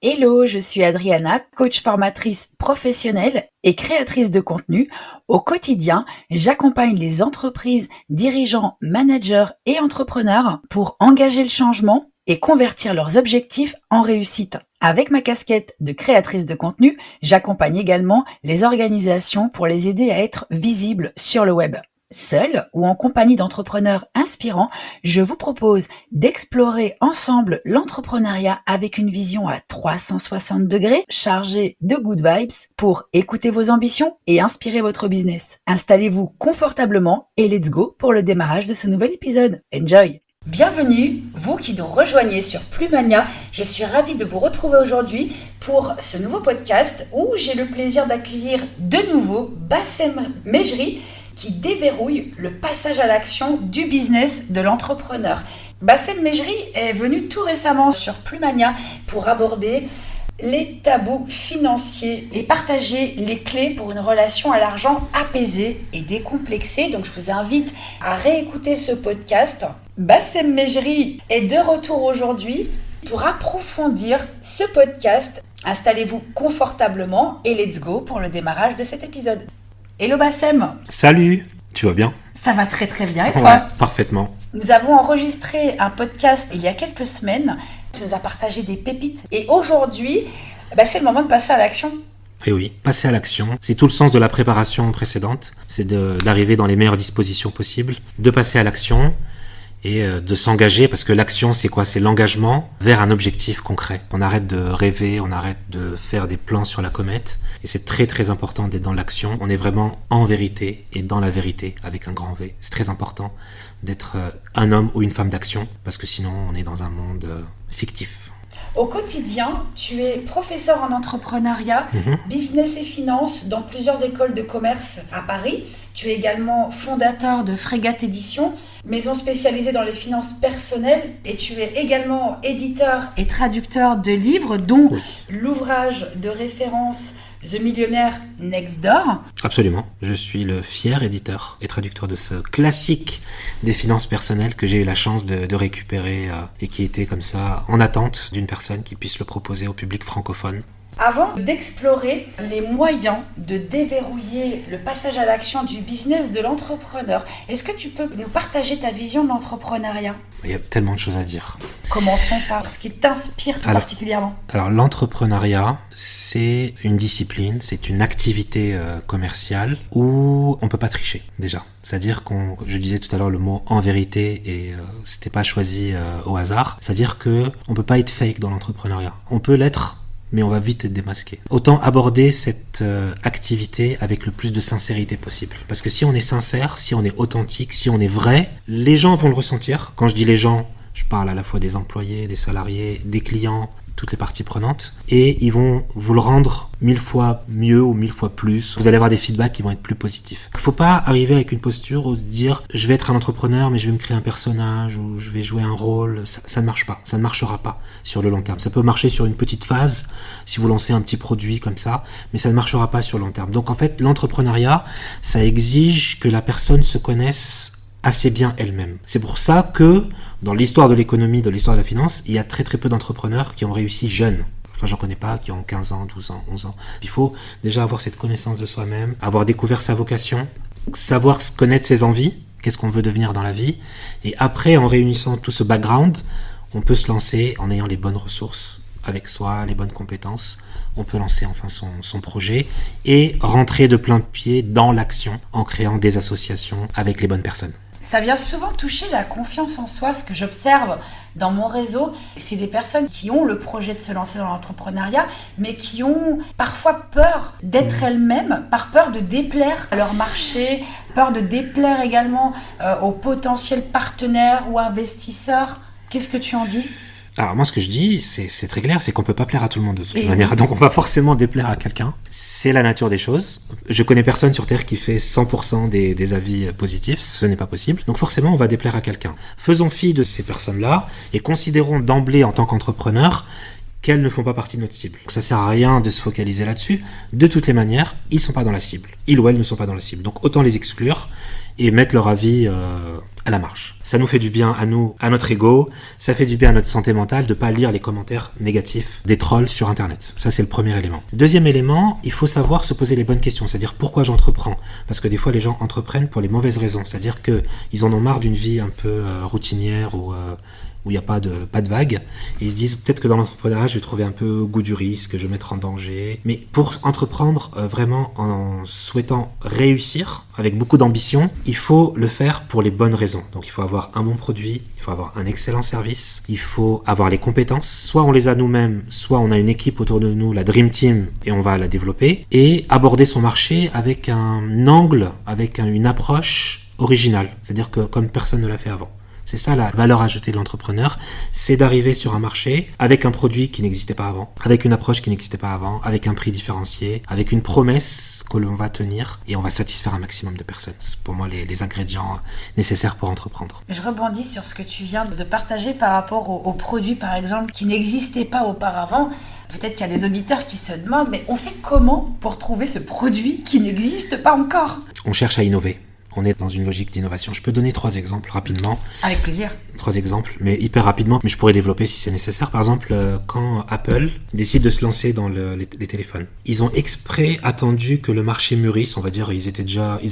Hello, je suis Adriana, coach formatrice professionnelle et créatrice de contenu. Au quotidien, j'accompagne les entreprises, dirigeants, managers et entrepreneurs pour engager le changement et convertir leurs objectifs en réussite. Avec ma casquette de créatrice de contenu, j'accompagne également les organisations pour les aider à être visibles sur le web. Seul ou en compagnie d'entrepreneurs inspirants, je vous propose d'explorer ensemble l'entrepreneuriat avec une vision à 360 degrés chargée de good vibes pour écouter vos ambitions et inspirer votre business. Installez-vous confortablement et let's go pour le démarrage de ce nouvel épisode. Enjoy! Bienvenue, vous qui nous rejoignez sur Plumania. Je suis ravie de vous retrouver aujourd'hui pour ce nouveau podcast où j'ai le plaisir d'accueillir de nouveau Bassem Mejri, qui déverrouille le passage à l'action du business de l'entrepreneur. Bassem Mejri est venu tout récemment sur Plumania pour aborder les tabous financiers et partager les clés pour une relation à l'argent apaisée et décomplexée. Donc je vous invite à réécouter ce podcast. Bassem Mejri est de retour aujourd'hui pour approfondir ce podcast. Installez-vous confortablement et let's go pour le démarrage de cet épisode. Hello Bassem. Salut, tu vas bien? Ça va très très bien et toi? Ouais, parfaitement. Nous avons enregistré un podcast il y a quelques semaines. Tu nous as partagé des pépites et aujourd'hui, c'est le moment de passer à l'action. Et oui, passer à l'action, c'est tout le sens de la préparation précédente, c'est d'arriver dans les meilleures dispositions possibles, de passer à l'action et de s'engager, parce que l'action c'est quoi? C'est l'engagement vers un objectif concret. On arrête de rêver, on arrête de faire des plans sur la comète, et c'est très très important d'être dans l'action. On est vraiment en vérité et dans la vérité avec un grand V. C'est très important d'être un homme ou une femme d'action, parce que sinon on est dans un monde fictif. Au quotidien, tu es professeur en entrepreneuriat, business et finance dans plusieurs écoles de commerce à Paris. Tu es également fondateur de Frégate Édition, maison spécialisée dans les finances personnelles, et tu es également éditeur et traducteur de livres, dont l'ouvrage de référence The Millionaire Next Door. Absolument, je suis le fier éditeur et traducteur de ce classique des finances personnelles que j'ai eu la chance de récupérer et qui était comme ça en attente d'une personne qui puisse le proposer au public francophone. Avant d'explorer les moyens de déverrouiller le passage à l'action du business de l'entrepreneur, est-ce que tu peux nous partager ta vision de l'entrepreneuriat? Il y a tellement de choses à dire. Commençons par ce qui t'inspire tout particulièrement. Alors l'entrepreneuriat, c'est une discipline, c'est une activité commerciale où on peut pas tricher déjà. C'est-à-dire je disais tout à l'heure le mot en vérité et c'était pas choisi au hasard. C'est-à-dire que on peut pas être fake dans l'entrepreneuriat. On peut l'être, mais on va vite être démasqué. Autant aborder cette activité avec le plus de sincérité possible. Parce que si on est sincère, si on est authentique, si on est vrai, les gens vont le ressentir. Quand je dis les gens, je parle à la fois des employés, des salariés, des clients, toutes les parties prenantes, et ils vont vous le rendre 1000 fois mieux ou 1000 fois plus. Vous allez avoir des feedbacks qui vont être plus positifs. Il ne faut pas arriver avec une posture où dire je vais être un entrepreneur mais je vais me créer un personnage ou je vais jouer un rôle. Ça ne marche pas, ça ne marchera pas sur le long terme. Ça peut marcher sur une petite phase si vous lancez un petit produit comme ça, mais ça ne marchera pas sur le long terme. Donc en fait l'entrepreneuriat, ça exige que la personne se connaisse assez bien elle-même. C'est pour ça que dans l'histoire de l'économie, de l'histoire de la finance, il y a très très peu d'entrepreneurs qui ont réussi jeunes. Enfin, j'en connais pas, qui ont 15 ans, 12 ans, 11 ans. Il faut déjà avoir cette connaissance de soi-même, avoir découvert sa vocation, savoir connaître ses envies, qu'est-ce qu'on veut devenir dans la vie. Et après, en réunissant tout ce background, on peut se lancer en ayant les bonnes ressources avec soi, les bonnes compétences. On peut lancer enfin son projet et rentrer de plein pied dans l'action en créant des associations avec les bonnes personnes. Ça vient souvent toucher la confiance en soi. Ce que j'observe dans mon réseau, c'est des personnes qui ont le projet de se lancer dans l'entrepreneuriat, mais qui ont parfois peur d'être elles-mêmes, par peur de déplaire à leur marché, peur de déplaire également aux potentiels partenaires ou investisseurs. Qu'est-ce que tu en dis ? Alors moi ce que je dis, c'est très clair, c'est qu'on peut pas plaire à tout le monde de toute manière, donc on va forcément déplaire à quelqu'un. C'est la nature des choses. Je connais personne sur Terre qui fait 100% des avis positifs, ce n'est pas possible. Donc forcément on va déplaire à quelqu'un. Faisons fi de ces personnes-là et considérons d'emblée en tant qu'entrepreneur qu'elles ne font pas partie de notre cible. Donc ça sert à rien de se focaliser là-dessus. De toutes les manières, ils sont pas dans la cible. Ils ou elles ne sont pas dans la cible. Donc autant les exclure et mettre leur avis à la marge. Ça nous fait du bien à nous, à notre ego, ça fait du bien à notre santé mentale de pas lire les commentaires négatifs des trolls sur Internet. Ça, c'est le premier élément. Deuxième élément, il faut savoir se poser les bonnes questions, c'est-à-dire pourquoi j'entreprends. Parce que des fois, les gens entreprennent pour les mauvaises raisons, c'est-à-dire qu'ils en ont marre d'une vie un peu routinière où il n'y a pas de vague, et ils se disent peut-être que dans l'entrepreneuriat je vais trouver un peu goût du risque, je vais me mettre en danger. Mais pour entreprendre vraiment en souhaitant réussir, avec beaucoup d'ambition, il faut le faire pour les bonnes raisons. Donc il faut avoir un bon produit, il faut avoir un excellent service, il faut avoir les compétences, soit on les a nous-mêmes, soit on a une équipe autour de nous, la Dream Team, et on va la développer, et aborder son marché avec un angle, avec une approche originale, c'est-à-dire que comme personne ne l'a fait avant. C'est ça la valeur ajoutée de l'entrepreneur, c'est d'arriver sur un marché avec un produit qui n'existait pas avant, avec une approche qui n'existait pas avant, avec un prix différencié, avec une promesse que l'on va tenir et on va satisfaire un maximum de personnes. C'est pour moi les ingrédients nécessaires pour entreprendre. Je rebondis sur ce que tu viens de partager par rapport aux produits par exemple qui n'existaient pas auparavant. Peut-être qu'il y a des auditeurs qui se demandent, mais on fait comment pour trouver ce produit qui n'existe pas encore ? On cherche à innover. On est dans une logique d'innovation. Je peux donner 3 exemples rapidement. Avec plaisir. 3 exemples, mais hyper rapidement, mais je pourrais développer si c'est nécessaire. Par exemple, quand Apple décide de se lancer dans les téléphones, ils ont exprès attendu que le marché mûrisse, on va dire, ils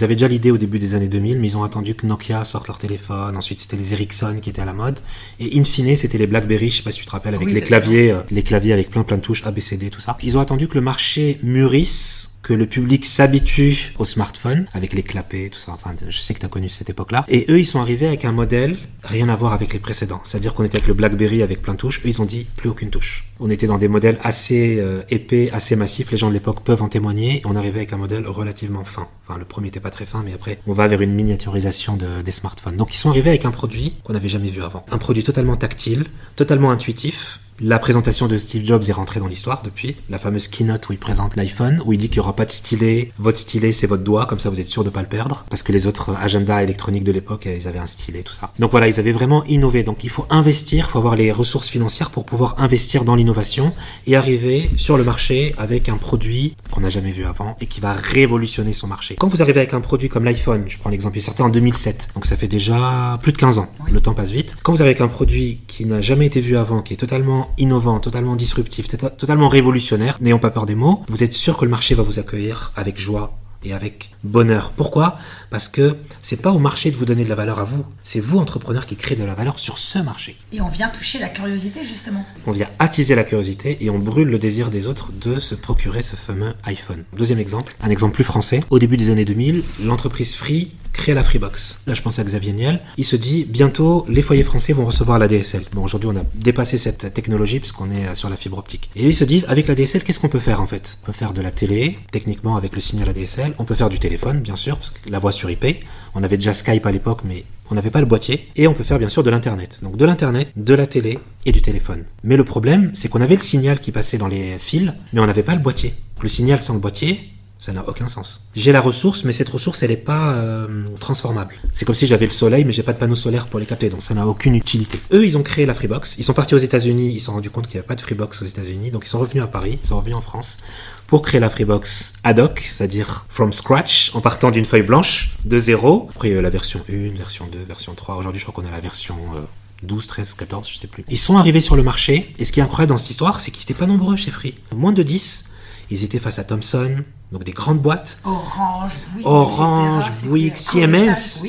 avaient déjà l'idée au début des années 2000, mais ils ont attendu que Nokia sorte leur téléphone, ensuite c'était les Ericsson qui étaient à la mode, et in fine, c'était les BlackBerry, je sais pas si tu te rappelles, avec les claviers avec plein de touches, A, B, C, D, tout ça. Ils ont attendu que le marché mûrisse, que le public s'habitue au smartphone, avec les clapets, tout ça. Enfin, je sais que tu as connu cette époque-là. Et eux, ils sont arrivés avec un modèle rien à voir avec les précédents. C'est-à-dire qu'on était avec le BlackBerry avec plein de touches. Eux, ils ont dit plus aucune touche. On était dans des modèles assez épais, assez massifs. Les gens de l'époque peuvent en témoigner. Et on arrivait avec un modèle relativement fin. Enfin, le premier n'était pas très fin, mais après, on va vers une miniaturisation des smartphones. Donc, ils sont arrivés avec un produit qu'on n'avait jamais vu avant. Un produit totalement tactile, totalement intuitif. La présentation de Steve Jobs est rentrée dans l'histoire depuis, la fameuse keynote où il présente l'iPhone, où il dit qu'il n'y aura pas de stylet, votre stylet c'est votre doigt, comme ça vous êtes sûr de ne pas le perdre, parce que les autres agendas électroniques de l'époque, ils avaient un stylet, tout ça. Donc voilà, ils avaient vraiment innové, donc il faut investir, il faut avoir les ressources financières pour pouvoir investir dans l'innovation et arriver sur le marché avec un produit qu'on n'a jamais vu avant et qui va révolutionner son marché. Quand vous arrivez avec un produit comme l'iPhone, je prends l'exemple, il sortait en 2007, donc ça fait déjà plus de 15 ans, oui. Le temps passe vite. Quand vous arrivez avec un produit qui n'a jamais été vu avant, qui est totalement innovant, totalement disruptif, totalement révolutionnaire, n'ayons pas peur des mots, vous êtes sûr que le marché va vous accueillir avec joie et avec bonheur. Pourquoi ? Parce que c'est pas au marché de vous donner de la valeur à vous, c'est vous, entrepreneur, qui créez de la valeur sur ce marché. Et on vient toucher la curiosité, justement. On vient attiser la curiosité et on brûle le désir des autres de se procurer ce fameux iPhone. Deuxième exemple, un exemple plus français. Au début des années 2000, l'entreprise Free crée la Freebox. Là, je pense à Xavier Niel. Il se dit, bientôt, les foyers français vont recevoir la DSL. Bon, aujourd'hui, on a dépassé cette technologie puisqu'on est sur la fibre optique. Et ils se disent, avec la DSL, qu'est-ce qu'on peut faire en fait ? On peut faire de la télé, techniquement avec le signal ADSL. On peut faire du téléphone, bien sûr, parce que la voix sur IP. On avait déjà Skype à l'époque, mais on n'avait pas le boîtier. Et on peut faire bien sûr de l'internet. Donc de l'internet, de la télé et du téléphone. Mais le problème, c'est qu'on avait le signal qui passait dans les fils, mais on n'avait pas le boîtier. Le signal sans le boîtier, ça n'a aucun sens. J'ai la ressource, mais cette ressource, elle n'est pas transformable. C'est comme si j'avais le soleil, mais j'ai pas de panneau solaire pour les capter, donc ça n'a aucune utilité. Eux, ils ont créé la Freebox. Ils sont partis aux États-Unis, ils se sont rendus compte qu'il n'y avait pas de Freebox aux États-Unis, donc ils sont revenus à Paris, ils sont revenus en France pour créer la Freebox ad hoc, c'est-à-dire from scratch, en partant d'une feuille blanche, de zéro. Après, il y a eu la version 1, version 2, version 3. Aujourd'hui, je crois qu'on a la version 12, 13, 14, je sais plus. Ils sont arrivés sur le marché, et ce qui est incroyable dans cette histoire, c'est qu'ils n'étaient pas nombreux chez Free. Moins de 10, ils étaient face à Thomson, donc des grandes boîtes. Orange, Bouygues, Siemens.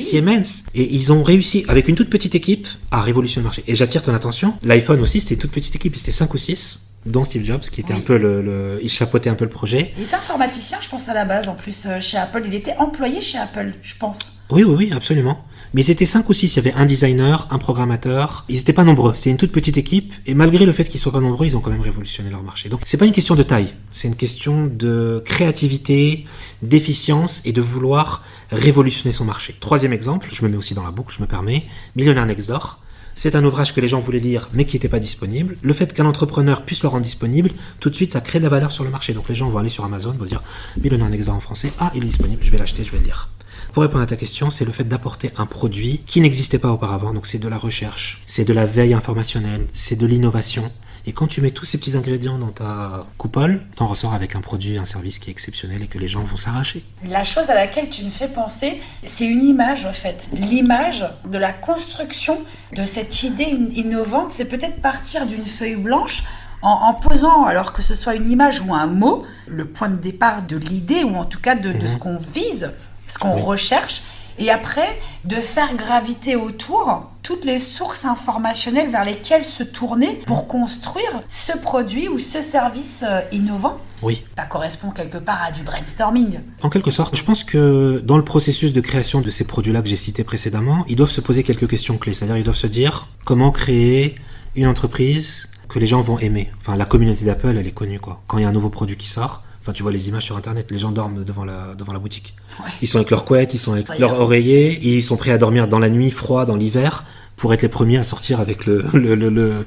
Et ils ont réussi, avec une toute petite équipe, à révolutionner le marché. Et j'attire ton attention, l'iPhone aussi, c'était une toute petite équipe, c'était 5 ou 6, dont Steve Jobs, qui était un peu il chapeautait un peu le projet. Il était informaticien, je pense, à la base, en plus, chez Apple. Il était employé chez Apple, je pense. Oui, absolument. Mais ils étaient 5 ou 6, il y avait un designer, un programmateur, ils n'étaient pas nombreux, c'était une toute petite équipe, et malgré le fait qu'ils soient pas nombreux, ils ont quand même révolutionné leur marché. Donc c'est pas une question de taille, c'est une question de créativité, d'efficience et de vouloir révolutionner son marché. Troisième exemple, je me mets aussi dans la boucle, je me permets, Millionaire Next Door. C'est un ouvrage que les gens voulaient lire mais qui n'était pas disponible. Le fait qu'un entrepreneur puisse le rendre disponible, tout de suite ça crée de la valeur sur le marché. Donc les gens vont aller sur Amazon, vont dire Millionaire Next Door en français, il est disponible, je vais l'acheter, je vais le lire. Pour répondre à ta question, c'est le fait d'apporter un produit qui n'existait pas auparavant. Donc c'est de la recherche, c'est de la veille informationnelle, c'est de l'innovation. Et quand tu mets tous ces petits ingrédients dans ta coupole, t'en ressors avec un produit, un service qui est exceptionnel et que les gens vont s'arracher. La chose à laquelle tu me fais penser, c'est une image en fait. L'image de la construction de cette idée innovante, c'est peut-être partir d'une feuille blanche en posant, alors que ce soit une image ou un mot, le point de départ de l'idée ou en tout cas de ce qu'on vise, ce qu'on recherche. Et après, de faire graviter autour toutes les sources informationnelles vers lesquelles se tourner pour construire ce produit ou ce service innovant. Oui. Ça correspond quelque part à du brainstorming. En quelque sorte, je pense que dans le processus de création de ces produits-là que j'ai cités précédemment, ils doivent se poser quelques questions clés. C'est-à-dire, ils doivent se dire comment créer une entreprise que les gens vont aimer. Enfin, la communauté d'Apple, elle est connue, quoi. Quand il y a un nouveau produit qui sort, enfin, tu vois les images sur Internet, les gens dorment devant la boutique. Ouais. Ils sont avec leur couette, ils sont avec leur oreiller, et ils sont prêts à dormir dans la nuit, froid, dans l'hiver, pour être les premiers à sortir avec le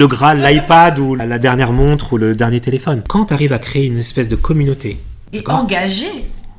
Graal, l'iPad ou la dernière montre ou le dernier téléphone. Quand tu arrives à créer une espèce de communauté... Et engagé.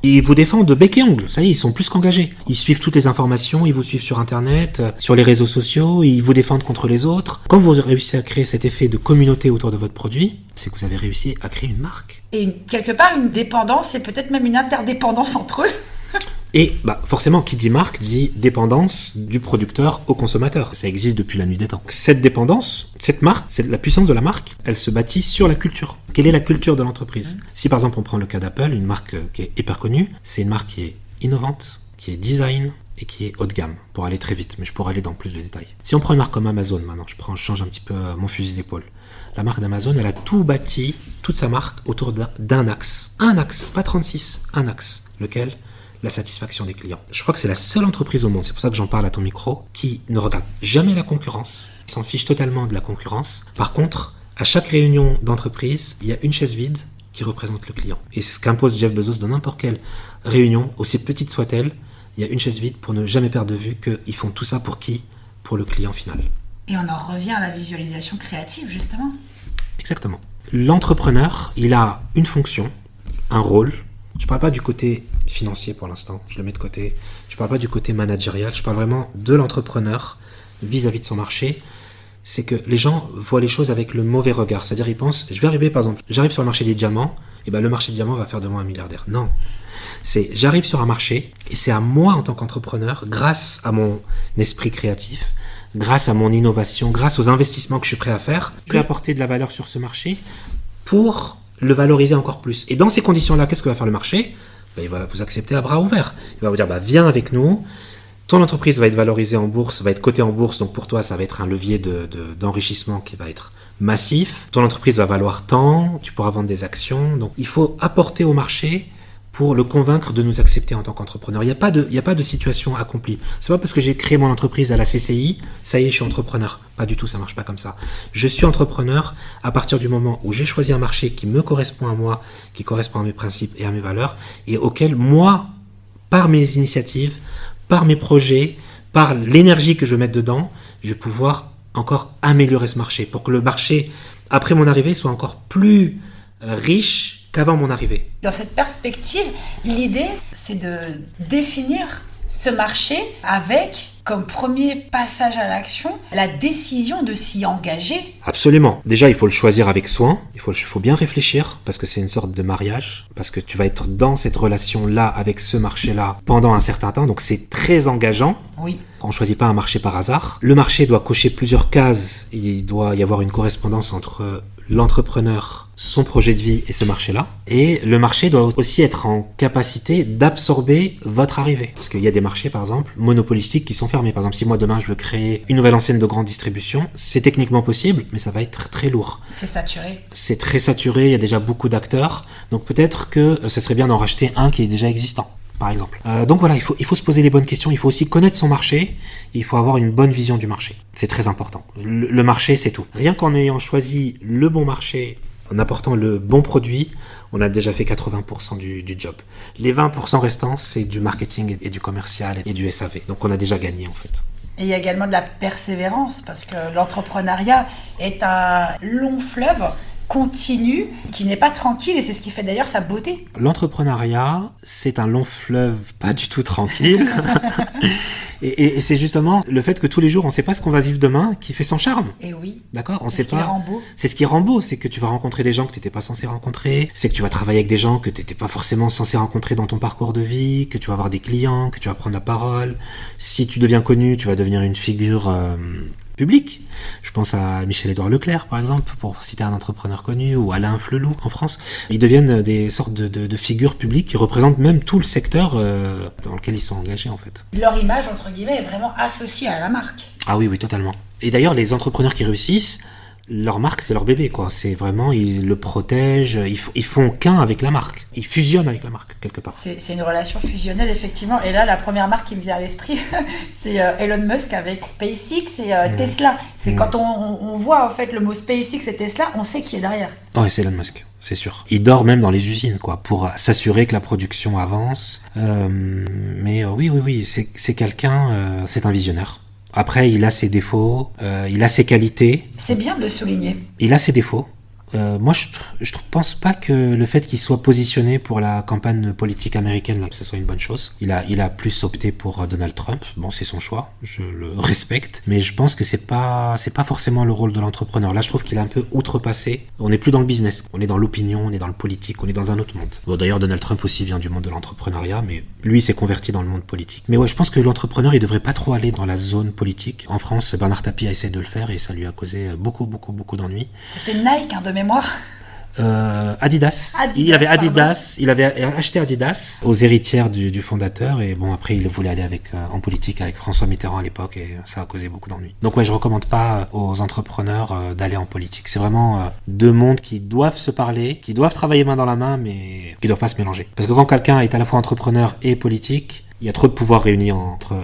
Ils vous défendent de bec et ongles, ça y est, ils sont plus qu'engagés. Ils suivent toutes les informations, ils vous suivent sur Internet, sur les réseaux sociaux, ils vous défendent contre les autres. Quand vous réussissez à créer cet effet de communauté autour de votre produit, c'est que vous avez réussi à créer une marque. Et quelque part, une dépendance, et peut-être même une interdépendance entre eux. Et forcément, qui dit marque dit dépendance du producteur au consommateur. Ça existe depuis la nuit des temps. Cette dépendance, cette marque, la puissance de la marque, elle se bâtit sur la culture. Quelle est la culture de l'entreprise ? Si par exemple on prend le cas d'Apple, une marque qui est hyper connue, c'est une marque qui est innovante, qui est design et qui est haut de gamme, pour aller très vite, mais je pourrais aller dans plus de détails. Si on prend une marque comme Amazon maintenant, je change un petit peu mon fusil d'épaule. La marque d'Amazon, elle a tout bâti, toute sa marque, autour d'un axe. Un axe, pas 36, un axe. Lequel ? La satisfaction des clients. Je crois que c'est la seule entreprise au monde, c'est pour ça que j'en parle à ton micro, qui ne regarde jamais la concurrence, qui s'en fiche totalement de la concurrence. Par contre, à chaque réunion d'entreprise, il y a une chaise vide qui représente le client. Et c'est ce qu'impose Jeff Bezos dans n'importe quelle réunion, aussi petite soit-elle, il y a une chaise vide pour ne jamais perdre de vue qu'ils font tout ça pour qui ? Pour le client final. Et on en revient à la visualisation créative, justement. Exactement. L'entrepreneur, il a une fonction, un rôle. Je ne parle pas du côté financier pour l'instant, je le mets de côté. Je ne parle pas du côté managérial, je parle vraiment de l'entrepreneur vis-à-vis de son marché. C'est que les gens voient les choses avec le mauvais regard. C'est-à-dire, ils pensent, je vais arriver, par exemple, j'arrive sur le marché des diamants, et le marché des diamants va faire de moi un milliardaire. Non. J'arrive sur un marché, et c'est à moi en tant qu'entrepreneur, grâce à mon esprit créatif, grâce à mon innovation, grâce aux investissements que je suis prêt à faire, je vais apporter de la valeur sur ce marché pour le valoriser encore plus. Et dans ces conditions-là, qu'est-ce que va faire le marché ? Il va vous accepter à bras ouverts. Il va vous dire, viens avec nous, ton entreprise va être valorisée en bourse, va être cotée en bourse, donc pour toi, ça va être un levier d'enrichissement qui va être massif. Ton entreprise va valoir tant, tu pourras vendre des actions. Donc il faut apporter au marché pour le convaincre de nous accepter en tant qu'entrepreneur. Il n'y a pas de situation accomplie. C'est pas parce que j'ai créé mon entreprise à la CCI, ça y est, je suis entrepreneur. Pas du tout, ça marche pas comme ça. Je suis entrepreneur à partir du moment où j'ai choisi un marché qui me correspond à moi, qui correspond à mes principes et à mes valeurs, et auquel moi, par mes initiatives, par mes projets, par l'énergie que je vais mettre dedans, je vais pouvoir encore améliorer ce marché pour que le marché, après mon arrivée, soit encore plus riche qu'avant mon arrivée. Dans cette perspective, l'idée, c'est de définir ce marché avec, comme premier passage à l'action, la décision de s'y engager. Absolument. Déjà, il faut le choisir avec soin. Il faut bien réfléchir parce que c'est une sorte de mariage. Parce que tu vas être dans cette relation-là avec ce marché-là pendant un certain temps. Donc, c'est très engageant. Oui. On ne choisit pas un marché par hasard. Le marché doit cocher plusieurs cases. Il doit y avoir une correspondance entre l'entrepreneur, son projet de vie et ce marché-là. Et le marché doit aussi être en capacité d'absorber votre arrivée. Parce qu'il y a des marchés, par exemple, monopolistiques qui sont fermés. Par exemple, si moi, demain, je veux créer une nouvelle enseigne de grande distribution, c'est techniquement possible, mais ça va être très lourd. C'est saturé. C'est très saturé, il y a déjà beaucoup d'acteurs. Donc peut-être que ce serait bien d'en racheter un qui est déjà existant, par exemple. Donc voilà, il faut se poser les bonnes questions. Il faut aussi connaître son marché. Et il faut avoir une bonne vision du marché. C'est très important. Le marché, c'est tout. Rien qu'en ayant choisi le bon marché, en apportant le bon produit, on a déjà fait 80% du job. Les 20% restants, c'est du marketing et du commercial et du SAV. Donc on a déjà gagné en fait. Et il y a également de la persévérance parce que l'entrepreneuriat est un long fleuve continu, qui n'est pas tranquille, et c'est ce qui fait d'ailleurs sa beauté. L'entrepreneuriat, c'est un long fleuve pas du tout tranquille. Et c'est justement le fait que tous les jours, on ne sait pas ce qu'on va vivre demain qui fait son charme. Et oui. D'accord, on sait pas. Rend beau. C'est ce qui rend beau, c'est que tu vas rencontrer des gens que tu n'étais pas censé rencontrer, c'est que tu vas travailler avec des gens que tu n'étais pas forcément censé rencontrer dans ton parcours de vie, que tu vas avoir des clients, que tu vas prendre la parole. Si tu deviens connu, tu vas devenir une figure public. Je pense à Michel-Édouard Leclerc, par exemple, pour citer un entrepreneur connu, ou Alain Flelou en France. Ils deviennent des sortes de figures publiques qui représentent même tout le secteur dans lequel ils sont engagés, en fait. Leur image, entre guillemets, est vraiment associée à la marque. Ah oui, totalement. Et d'ailleurs, les entrepreneurs qui réussissent, leur marque, c'est leur bébé, quoi. C'est vraiment, ils le protègent, ils font qu'un avec la marque. Ils fusionnent avec la marque, quelque part. C'est une relation fusionnelle, effectivement. Et là, la première marque qui me vient à l'esprit, c'est Elon Musk avec SpaceX et Tesla. C'est quand on voit, en fait, le mot SpaceX et Tesla, on sait qui est derrière. Ouais, c'est Elon Musk, c'est sûr. Il dort même dans les usines, quoi, pour s'assurer que la production avance. Mais oui, c'est quelqu'un, c'est un visionnaire. Après, il a ses défauts, il a ses qualités. C'est bien de le souligner. Il a ses défauts. Moi, je pense pas que le fait qu'il soit positionné pour la campagne politique américaine, là, que ce soit une bonne chose. Il a plus opté pour Donald Trump. Bon, c'est son choix, je le respecte. Mais je pense que c'est pas forcément le rôle de l'entrepreneur. Là, je trouve qu'il a un peu outrepassé. On n'est plus dans le business. On est dans l'opinion, on est dans le politique, on est dans un autre monde. Bon, d'ailleurs, Donald Trump aussi vient du monde de l'entrepreneuriat, mais lui s'est converti dans le monde politique. Mais ouais, je pense que l'entrepreneur, il devrait pas trop aller dans la zone politique. En France, Bernard Tapie a essayé de le faire et ça lui a causé beaucoup d'ennuis. C'était Nike, de mémoire. Adidas. Il avait Adidas, il avait acheté Adidas aux héritières du fondateur et bon après il voulait aller en politique avec François Mitterrand à l'époque et ça a causé beaucoup d'ennuis. Donc ouais, je recommande pas aux entrepreneurs d'aller en politique. C'est vraiment deux mondes qui doivent se parler, qui doivent travailler main dans la main mais qui doivent pas se mélanger. Parce que quand quelqu'un est à la fois entrepreneur et politique, il y a trop de pouvoir réunis entre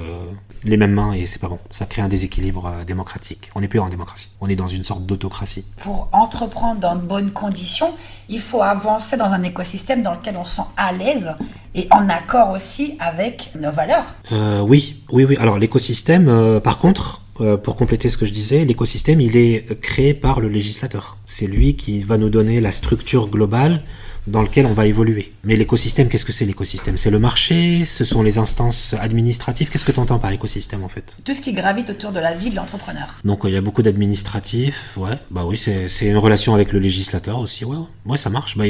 les mêmes mains et c'est pas bon. Ça crée un déséquilibre démocratique. On n'est plus en démocratie. On est dans une sorte d'autocratie. Pour entreprendre dans de bonnes conditions, il faut avancer dans un écosystème dans lequel on se sent à l'aise et en accord aussi avec nos valeurs. Oui. Alors l'écosystème, par contre, pour compléter ce que je disais, l'écosystème, il est créé par le législateur. C'est lui qui va nous donner la structure globale dans lequel on va évoluer. Mais l'écosystème, qu'est-ce que c'est l'écosystème ? C'est le marché, ce sont les instances administratives. Qu'est-ce que tu entends par écosystème en fait ? Tout ce qui gravite autour de la vie de l'entrepreneur. Donc il y a beaucoup d'administratifs, ouais. Bah oui, c'est une relation avec le législateur aussi, ouais. Ouais, ça marche. Bah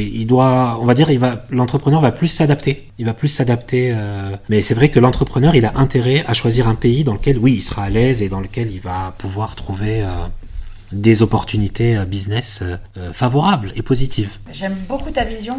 l'entrepreneur va plus s'adapter. Il va plus s'adapter. Mais c'est vrai que l'entrepreneur, il a intérêt à choisir un pays dans lequel, oui, il sera à l'aise et dans lequel il va pouvoir trouver des opportunités business favorables et positives. J'aime beaucoup ta vision,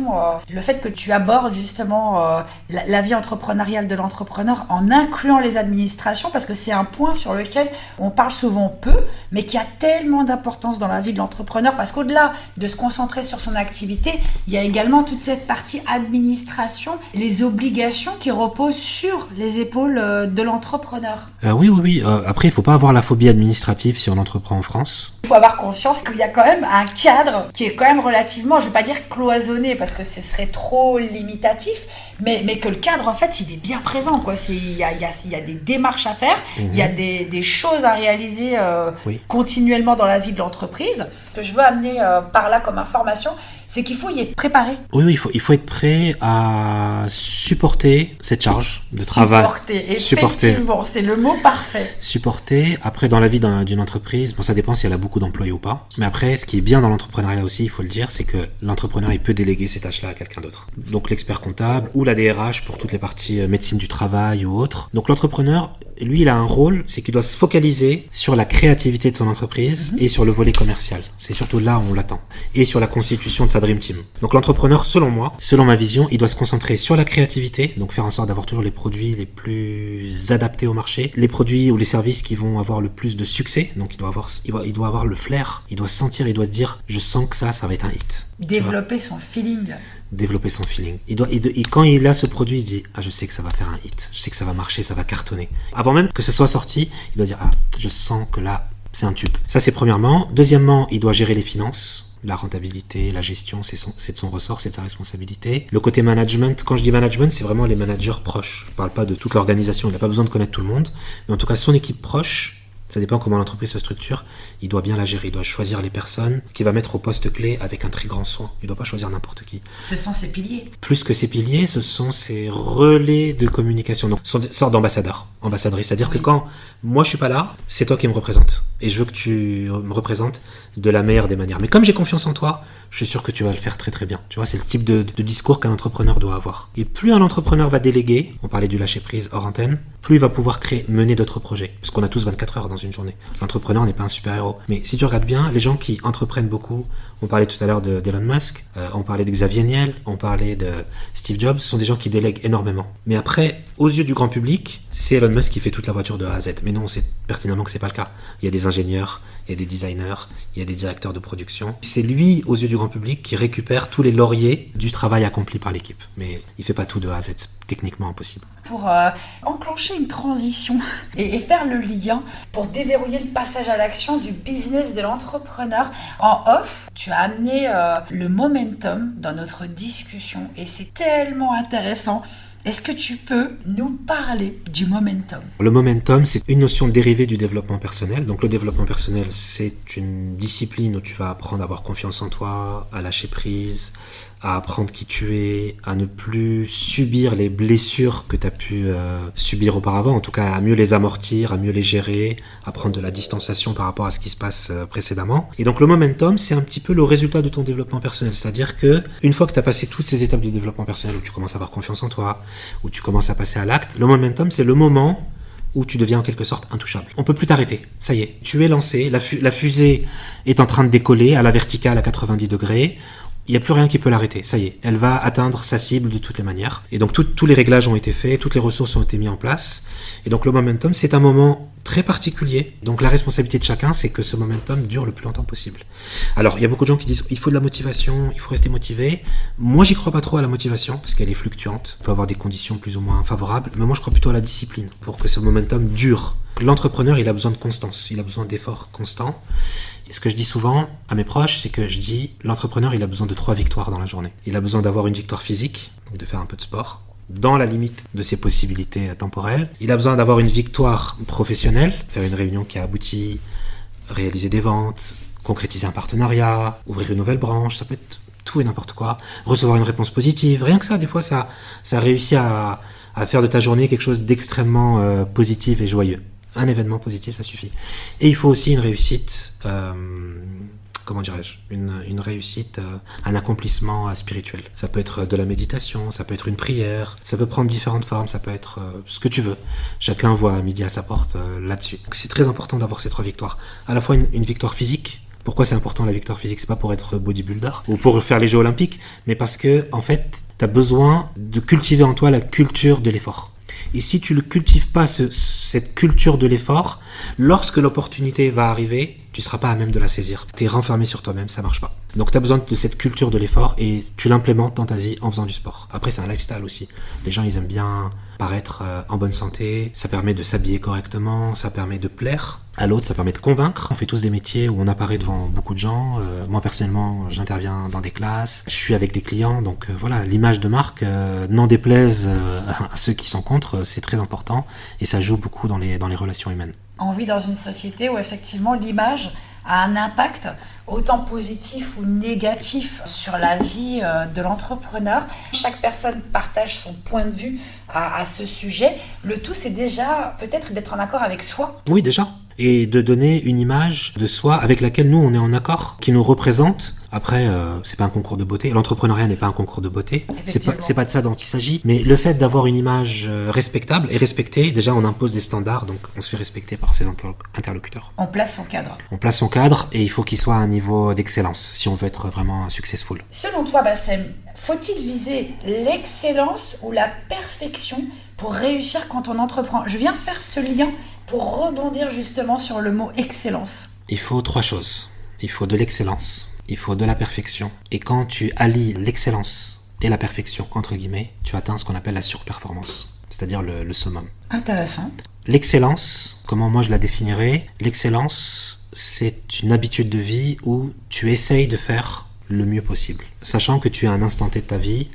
le fait que tu abordes justement la vie entrepreneuriale de l'entrepreneur en incluant les administrations, parce que c'est un point sur lequel on parle souvent peu, mais qui a tellement d'importance dans la vie de l'entrepreneur, parce qu'au-delà de se concentrer sur son activité, il y a également toute cette partie administration, les obligations qui reposent sur les épaules de l'entrepreneur. Oui. Après, il ne faut pas avoir la phobie administrative si on entreprend en France. Il faut avoir conscience qu'il y a quand même un cadre qui est quand même relativement, je ne vais pas dire cloisonné parce que ce serait trop limitatif, mais que le cadre en fait il est bien présent, quoi. Il y a des démarches à faire, il y a des choses à réaliser continuellement dans la vie de l'entreprise. Ce que je veux amener par là comme information, c'est qu'il faut y être préparé. Oui, il faut être prêt à supporter cette charge de travail. Effectivement, c'est le mot parfait. Supporter. Après, dans la vie d'une entreprise, bon, ça dépend si elle a beaucoup d'employés ou pas. Mais après, ce qui est bien dans l'entrepreneuriat aussi, il faut le dire, c'est que l'entrepreneur, il peut déléguer ces tâches-là à quelqu'un d'autre. Donc l'expert comptable ou la DRH pour toutes les parties médecine du travail ou autre. Donc l'entrepreneur, lui, il a un rôle, c'est qu'il doit se focaliser sur la créativité de son entreprise et sur le volet commercial. C'est surtout là où on l'attend. Et sur la constitution de sa Dream Team. Donc l'entrepreneur, selon moi, selon ma vision, il doit se concentrer sur la créativité, donc faire en sorte d'avoir toujours les produits les plus adaptés au marché, les produits ou les services qui vont avoir le plus de succès. Donc il doit avoir le flair, il doit sentir, il doit dire, je sens que ça va être un hit. Développer son feeling. Quand il a ce produit, il dit je sais que ça va faire un hit, je sais que ça va marcher, ça va cartonner. Avant même que ce soit sorti, il doit dire je sens que là c'est un tube. Ça c'est premièrement. Deuxièmement, il doit gérer les finances. La rentabilité, la gestion, c'est de son ressort, c'est de sa responsabilité. Le côté management, quand je dis management, c'est vraiment les managers proches. Je ne parle pas de toute l'organisation, il n'a pas besoin de connaître tout le monde. Mais en tout cas, son équipe proche, Ça dépend comment l'entreprise se structure. Il doit bien la gérer. Il doit choisir les personnes qu'il va mettre au poste clé avec un très grand soin. Il ne doit pas choisir n'importe qui. Ce sont ses piliers. Plus que ses piliers, ce sont ses relais de communication. Donc, ce sont des sortes d'ambassadeurs, ambassadrices. C'est-à-dire que quand moi je suis pas là, c'est toi qui me représente. Et je veux que tu me représentes de la meilleure des manières. Mais comme j'ai confiance en toi, je suis sûr que tu vas le faire très très bien. Tu vois, c'est le type de discours qu'un entrepreneur doit avoir. Et plus un entrepreneur va déléguer, on parlait du lâcher prise hors antenne, plus il va pouvoir mener d'autres projets. Parce qu'on a tous 24 heures dans une journée. L'entrepreneur n'est pas un super-héros. Mais si tu regardes bien, les gens qui entreprennent beaucoup, on parlait tout à l'heure d'Elon Musk, on parlait de Xavier Niel, on parlait de Steve Jobs, ce sont des gens qui délèguent énormément. Mais après, aux yeux du grand public, c'est Elon Musk qui fait toute la voiture de A à Z. Mais non, on sait pertinemment que c'est pas le cas. Il y a des ingénieurs, il y a des designers, il y a des directeurs de production. C'est lui, aux yeux du grand public, qui récupère tous les lauriers du travail accompli par l'équipe. Mais il fait pas tout de A à Z, c'est techniquement impossible. Pour enclencher une transition et faire le lien, pour déverrouiller le passage à l'action du business de l'entrepreneur, en off, tu as amené le momentum dans notre discussion et c'est tellement intéressant. Est-ce que tu peux nous parler du momentum ? Le momentum, c'est une notion dérivée du développement personnel. Donc le développement personnel, c'est une discipline où tu vas apprendre à avoir confiance en toi, à lâcher prise, à apprendre qui tu es, à ne plus subir les blessures que tu as pu subir auparavant, en tout cas à mieux les amortir, à mieux les gérer, à prendre de la distanciation par rapport à ce qui se passe précédemment. Et donc le momentum, c'est un petit peu le résultat de ton développement personnel, c'est-à-dire que une fois que tu as passé toutes ces étapes du développement personnel où tu commences à avoir confiance en toi, où tu commences à passer à l'acte, le momentum, c'est le moment où tu deviens en quelque sorte intouchable. On peut plus t'arrêter, ça y est, tu es lancé, la fusée est en train de décoller à la verticale à 90 degrés, il n'y a plus rien qui peut l'arrêter, ça y est, elle va atteindre sa cible de toutes les manières. Et donc tous les réglages ont été faits, toutes les ressources ont été mises en place. Et donc le momentum, c'est un moment très particulier. Donc la responsabilité de chacun, c'est que ce momentum dure le plus longtemps possible. Alors il y a beaucoup de gens qui disent il faut de la motivation, il faut rester motivé. Moi j'y crois pas trop à la motivation, parce qu'elle est fluctuante, on peut avoir des conditions plus ou moins favorables. Mais moi je crois plutôt à la discipline, pour que ce momentum dure. L'entrepreneur, il a besoin de constance, il a besoin d'efforts constants. Et ce que je dis souvent à mes proches, c'est que je dis l'entrepreneur, il a besoin de 3 victoires dans la journée. Il a besoin d'avoir une victoire physique, donc de faire un peu de sport, dans la limite de ses possibilités temporelles. Il a besoin d'avoir une victoire professionnelle, faire une réunion qui a abouti, réaliser des ventes, concrétiser un partenariat, ouvrir une nouvelle branche, ça peut être tout et n'importe quoi, recevoir une réponse positive. Rien que ça, des fois, ça réussit à faire de ta journée quelque chose d'extrêmement positif et joyeux. Un événement positif, ça suffit. Et il faut aussi une réussite, une réussite, un accomplissement spirituel. Ça peut être de la méditation, ça peut être une prière, ça peut prendre différentes formes, ça peut être ce que tu veux. Chacun voit midi à sa porte là-dessus. Donc c'est très important d'avoir ces 3 victoires. À la fois une victoire physique. Pourquoi c'est important la victoire physique ? C'est pas pour être bodybuilder ou pour faire les Jeux Olympiques, mais parce que, en fait, tu as besoin de cultiver en toi la culture de l'effort. Et si tu ne cultives pas cette culture de l'effort, lorsque l'opportunité va arriver, tu ne seras pas à même de la saisir. Tu es renfermé sur toi-même, ça ne marche pas. Donc tu as besoin de cette culture de l'effort et tu l'implémentes dans ta vie en faisant du sport. Après, c'est un lifestyle aussi. Les gens, ils aiment bien paraître en bonne santé, ça permet de s'habiller correctement, ça permet de plaire à l'autre, ça permet de convaincre. On fait tous des métiers où on apparaît devant beaucoup de gens. Moi, personnellement, j'interviens dans des classes, je suis avec des clients, donc voilà, l'image de marque, n'en déplaise à ceux qui sont contre, c'est très important et ça joue beaucoup dans les relations humaines. On vit dans une société où effectivement l'image a un impact autant positif ou négatif sur la vie de l'entrepreneur. Chaque personne partage son point de vue à ce sujet. Le tout, c'est déjà peut-être d'être en accord avec soi. Oui, déjà. Et de donner une image de soi avec laquelle nous, on est en accord, qui nous représente. Après, c'est pas un concours de beauté. L'entrepreneuriat n'est pas un concours de beauté. C'est pas de ça dont il s'agit. Mais le fait d'avoir une image respectable et respectée, déjà, on impose des standards, donc on se fait respecter par ses interlocuteurs. On place son cadre. On place son cadre et il faut qu'il soit à un niveau d'excellence si on veut être vraiment successful. Selon toi, Bassem, faut-il viser l'excellence ou la perfection pour réussir quand on entreprend ? Je viens faire ce lien pour rebondir justement sur le mot excellence. Il faut 3 choses. Il faut de l'excellence, il faut de la perfection. Et quand tu allies l'excellence et la perfection, entre guillemets, tu atteins ce qu'on appelle la surperformance, c'est-à-dire le summum. Intéressant. L'excellence, comment moi je la définirais ? L'excellence, c'est une habitude de vie où tu essayes de faire le mieux possible. Sachant que tu es à un instant T de ta vie,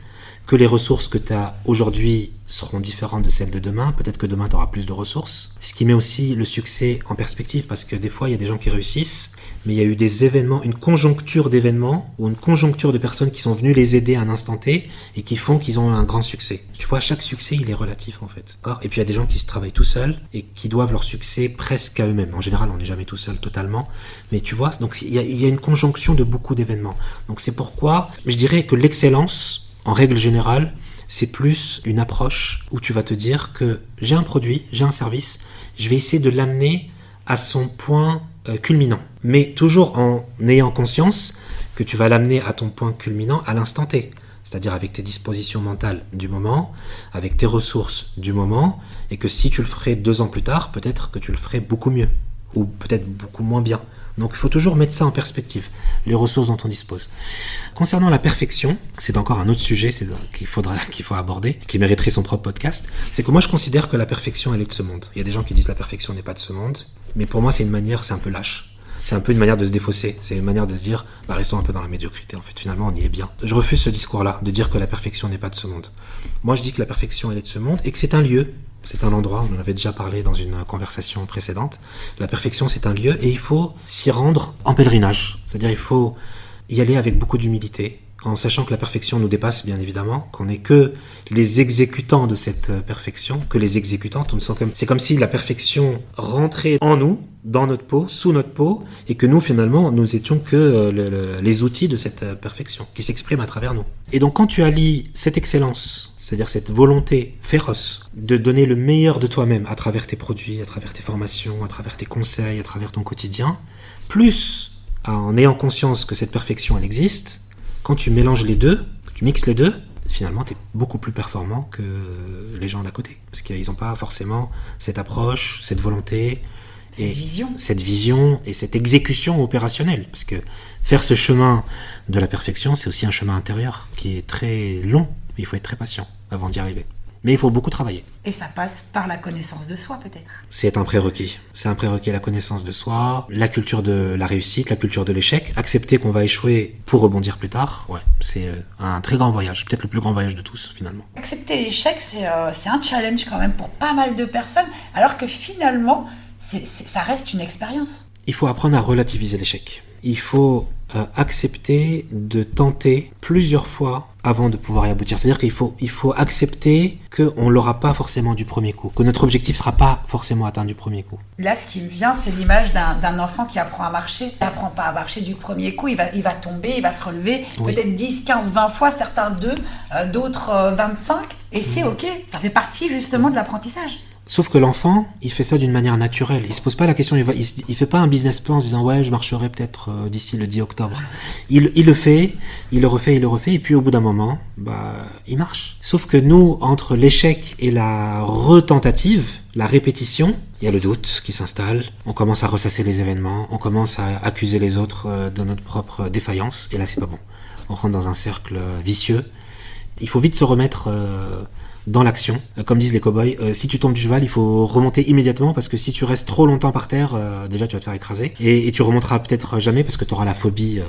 que les ressources que tu as aujourd'hui seront différentes de celles de demain. Peut-être que demain, tu auras plus de ressources. Ce qui met aussi le succès en perspective, parce que des fois, il y a des gens qui réussissent, mais il y a eu des événements, une conjoncture d'événements, ou une conjoncture de personnes qui sont venues les aider à un instant T, et qui font qu'ils ont un grand succès. Tu vois, chaque succès, il est relatif, en fait. D'accord ? Et puis, il y a des gens qui se travaillent tout seuls, et qui doivent leur succès presque à eux-mêmes. En général, on n'est jamais tout seul totalement. Mais tu vois, donc il y a une conjonction de beaucoup d'événements. Donc c'est pourquoi, je dirais que l'excellence, en règle générale, c'est plus une approche où tu vas te dire que j'ai un produit, j'ai un service, je vais essayer de l'amener à son point culminant. Mais toujours en ayant conscience que tu vas l'amener à ton point culminant à l'instant T. C'est-à-dire avec tes dispositions mentales du moment, avec tes ressources du moment, et que si tu le ferais 2 ans plus tard, peut-être que tu le ferais beaucoup mieux, ou peut-être beaucoup moins bien. Donc il faut toujours mettre ça en perspective, les ressources dont on dispose. Concernant la perfection, c'est encore un autre sujet qu'il faut aborder, qui mériterait son propre podcast. C'est que moi je considère que la perfection elle est de ce monde. Il y a des gens qui disent la perfection n'est pas de ce monde, mais pour moi c'est un peu lâche. C'est un peu une manière de se défausser, c'est une manière de se dire restons un peu dans la médiocrité en fait, finalement on y est bien. Je refuse ce discours-là, de dire que la perfection n'est pas de ce monde. Moi je dis que la perfection elle est de ce monde et que c'est un lieu. C'est un endroit, on en avait déjà parlé dans une conversation précédente. La perfection, c'est un lieu et il faut s'y rendre en pèlerinage. C'est-à-dire il faut y aller avec beaucoup d'humilité, en sachant que la perfection nous dépasse, bien évidemment, qu'on n'est que les exécutants de cette perfection, que les exécutantes. C'est comme si la perfection rentrait en nous, dans notre peau, sous notre peau, et que nous, finalement, nous étions que les outils de cette perfection, qui s'exprime à travers nous. Et donc, quand tu allies cette excellence, c'est-à-dire cette volonté féroce de donner le meilleur de toi-même à travers tes produits, à travers tes formations, à travers tes conseils, à travers ton quotidien, plus en ayant conscience que cette perfection, elle existe, quand tu mélanges les deux, tu mixes les deux, finalement, tu es beaucoup plus performant que les gens d'à côté. Parce qu'ils n'ont pas forcément cette approche, cette volonté, cette vision et cette exécution opérationnelle. Parce que faire ce chemin de la perfection, c'est aussi un chemin intérieur qui est très long. Il faut être très patient avant d'y arriver. Mais il faut beaucoup travailler. Et ça passe par la connaissance de soi, peut-être. C'est un prérequis. C'est un prérequis, la connaissance de soi, la culture de la réussite, la culture de l'échec. Accepter qu'on va échouer pour rebondir plus tard, ouais, c'est un très grand voyage. Peut-être le plus grand voyage de tous, finalement. Accepter l'échec, c'est un challenge quand même pour pas mal de personnes, alors que finalement, ça reste une expérience. Il faut apprendre à relativiser l'échec. Il faut accepter de tenter plusieurs fois avant de pouvoir y aboutir. C'est-à-dire qu'il faut accepter qu'on ne l'aura pas forcément du premier coup, que notre objectif ne sera pas forcément atteint du premier coup. Là, ce qui me vient, c'est l'image d'un enfant qui apprend à marcher. Il n'apprend pas à marcher du premier coup, il va tomber, il va se relever, oui. Peut-être 10, 15, 20 fois, certains 2, d'autres 25. Et c'est OK, ça fait partie justement de l'apprentissage. Sauf que l'enfant, il fait ça d'une manière naturelle. Il se pose pas la question, il fait pas un business plan en se disant ouais, je marcherai peut-être d'ici le 10 octobre. Il le fait, il le refait, et puis au bout d'un moment, il marche. Sauf que nous, entre l'échec et la retentative, la répétition, il y a le doute qui s'installe, on commence à ressasser les événements, on commence à accuser les autres de notre propre défaillance, et là c'est pas bon. On rentre dans un cercle vicieux. Il faut vite se remettre dans l'action, comme disent les cow-boys, si tu tombes du cheval, il faut remonter immédiatement parce que si tu restes trop longtemps par terre, déjà tu vas te faire écraser et tu remonteras peut-être jamais parce que tu auras la phobie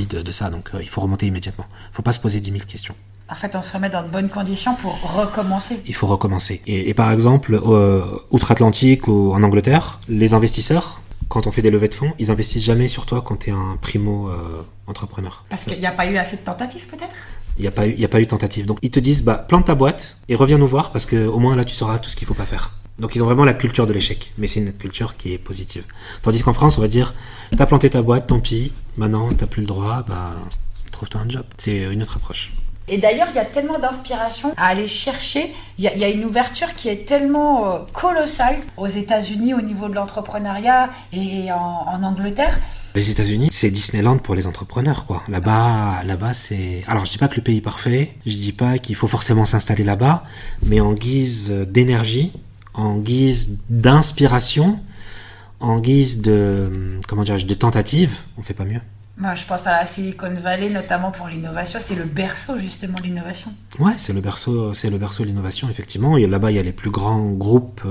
de ça, donc il faut remonter immédiatement. Il faut pas se poser 10 000 questions. En fait, on se remet dans de bonnes conditions pour recommencer. Il faut recommencer. Et par exemple, outre-Atlantique ou en Angleterre, les investisseurs, quand on fait des levées de fonds, ils investissent jamais sur toi quand tu es un primo-entrepreneur. Parce qu'il n'y a pas eu assez de tentatives peut-être ? Il n'y a pas eu tentative. Donc ils te disent, plante ta boîte et reviens nous voir parce qu'au moins là tu sauras tout ce qu'il ne faut pas faire. Donc ils ont vraiment la culture de l'échec, mais c'est une culture qui est positive. Tandis qu'en France, on va dire, t'as planté ta boîte, tant pis, maintenant t'as plus le droit, trouve-toi un job. C'est une autre approche. Et d'ailleurs, il y a tellement d'inspiration à aller chercher. Il y a une ouverture qui est tellement colossale aux États-Unis au niveau de l'entrepreneuriat et en Angleterre. Les États-Unis, c'est Disneyland pour les entrepreneurs, quoi. Là-bas, c'est... Alors, je dis pas que le pays est parfait, je dis pas qu'il faut forcément s'installer là-bas, mais en guise d'énergie, en guise d'inspiration, en guise de tentative, on fait pas mieux. Moi, je pense à la Silicon Valley, notamment pour l'innovation. C'est le berceau, justement, de l'innovation. Ouais, c'est le berceau de l'innovation, effectivement. Et là-bas, il y a les plus grands groupes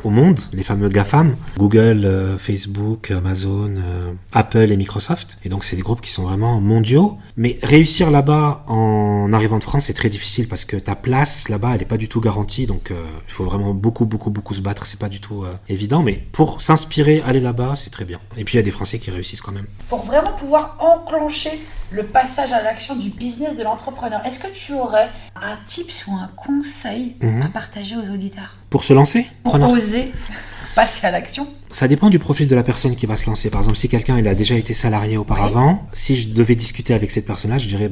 au monde, les fameux GAFAM, Google, Facebook, Amazon, Apple et Microsoft. Et donc, c'est des groupes qui sont vraiment mondiaux. Mais réussir là-bas en arrivant de France, c'est très difficile parce que ta place là-bas, elle n'est pas du tout garantie. Donc, il faut vraiment beaucoup se battre. C'est pas du tout évident. Mais pour s'inspirer, aller là-bas, c'est très bien. Et puis, il y a des Français qui réussissent quand même. Pour vraiment pouvoir enclencher le passage à l'action du business de l'entrepreneur, est-ce que tu aurais un tips ou un conseil à partager aux auditeurs pour se lancer, pour oser passer à l'action? Ça dépend du profil de la personne qui va se lancer. Par exemple, si quelqu'un il a déjà été salarié auparavant, si je devais discuter avec cette personne-là, je dirais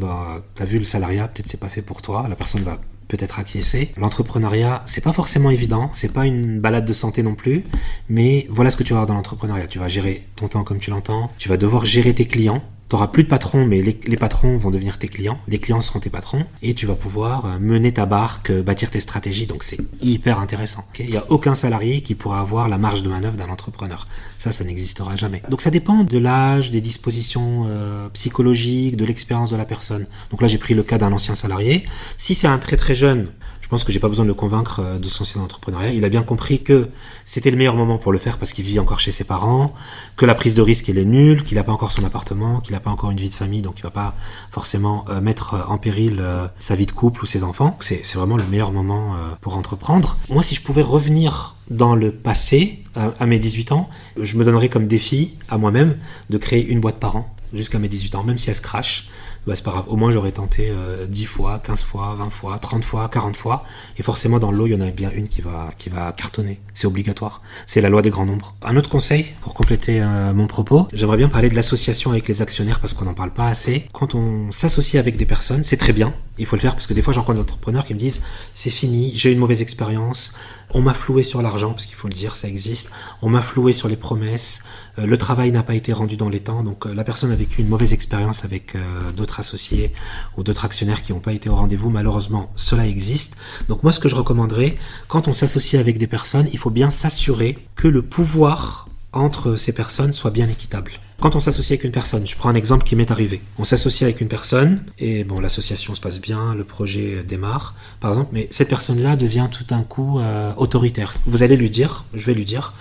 t'as vu le salariat, peut-être c'est pas fait pour toi. La personne va peut-être acquiescer. L'entrepreneuriat, c'est pas forcément évident, c'est pas une balade de santé non plus, mais voilà ce que tu vas avoir dans l'entrepreneuriat. Tu vas gérer ton temps comme tu l'entends, tu vas devoir gérer tes clients. Tu n'auras plus de patrons, mais les patrons vont devenir tes clients. Les clients seront tes patrons. Et tu vas pouvoir mener ta barque, bâtir tes stratégies. Donc, c'est hyper intéressant. Il n'y a aucun salarié qui pourra avoir la marge de manœuvre d'un entrepreneur. Ça n'existera jamais. Donc, ça dépend de l'âge, des dispositions psychologiques, de l'expérience de la personne. Donc là, j'ai pris le cas d'un ancien salarié. Si c'est un très très jeune, je pense que j'ai pas besoin de le convaincre de se lancer dans l'entrepreneuriat. Il a bien compris que c'était le meilleur moment pour le faire parce qu'il vit encore chez ses parents, que la prise de risque elle est nulle, qu'il n'a pas encore son appartement, qu'il n'a pas encore une vie de famille, donc il va pas forcément mettre en péril sa vie de couple ou ses enfants. C'est vraiment le meilleur moment pour entreprendre. Moi, si je pouvais revenir dans le passé, à mes 18 ans, je me donnerais comme défi à moi-même de créer une boîte par an jusqu'à mes 18 ans, même si elle se crache. C'est pas grave, au moins j'aurais tenté 10 fois, 15 fois, 20 fois, 30 fois, 40 fois, et forcément dans l'eau il y en a bien une qui va cartonner, c'est obligatoire, c'est la loi des grands nombres. Un autre conseil, pour compléter mon propos, j'aimerais bien parler de l'association avec les actionnaires parce qu'on n'en parle pas assez. Quand on s'associe avec des personnes, c'est très bien, il faut le faire parce que des fois j'en rencontre des entrepreneurs qui me disent c'est fini, j'ai eu une mauvaise expérience, on m'a floué sur l'argent, parce qu'il faut le dire, ça existe, on m'a floué sur les promesses, le travail n'a pas été rendu dans les temps, donc la personne a vécu une mauvaise expérience avec d'autres associés ou d'autres actionnaires qui n'ont pas été au rendez-vous. Malheureusement, cela existe. Donc moi, ce que je recommanderais, quand on s'associe avec des personnes, il faut bien s'assurer que le pouvoir entre ces personnes soit bien équitable. Quand on s'associe avec une personne, je prends un exemple qui m'est arrivé. On s'associe avec une personne et bon, l'association se passe bien, le projet démarre, par exemple, mais cette personne-là devient tout d'un coup autoritaire. Vous allez lui dire, je vais lui dire,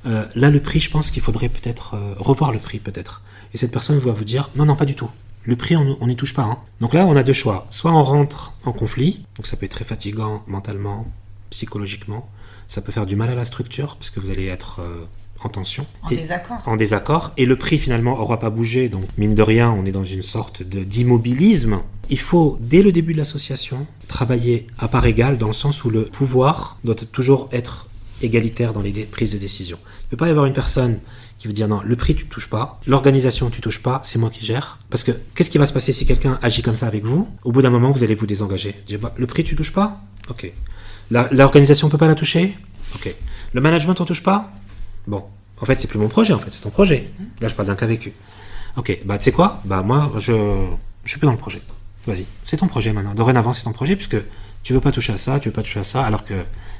là le prix, je pense qu'il faudrait peut-être revoir le prix peut-être. Et cette personne va vous dire, non, pas du tout. Le prix, on n'y touche pas. Hein. Donc là, on a deux choix. Soit on rentre en conflit, donc ça peut être très fatigant mentalement, psychologiquement. Ça peut faire du mal à la structure, parce que vous allez être en tension. En désaccord. Et le prix, finalement, n'aura pas bougé. Donc, mine de rien, on est dans une sorte d'immobilisme. Il faut, dès le début de l'association, travailler à part égale, dans le sens où le pouvoir doit toujours être égalitaire dans les prises de décision. Il ne peut pas y avoir une personne qui veut dire non, le prix tu touches pas, l'organisation tu touches pas, c'est moi qui gère. Parce que qu'est-ce qui va se passer si quelqu'un agit comme ça avec vous? Au bout d'un moment, vous allez vous désengager. Dire, le prix tu touches pas? Ok. L'organisation peut pas la toucher? Ok. Le management on touche pas? Bon. En fait, c'est plus mon projet, en fait, c'est ton projet. Là, je parle d'un cas vécu. Ok. Tu sais quoi? Moi, je suis plus dans le projet. Vas-y. C'est ton projet maintenant. Dorénavant, c'est ton projet puisque tu veux pas toucher à ça, alors que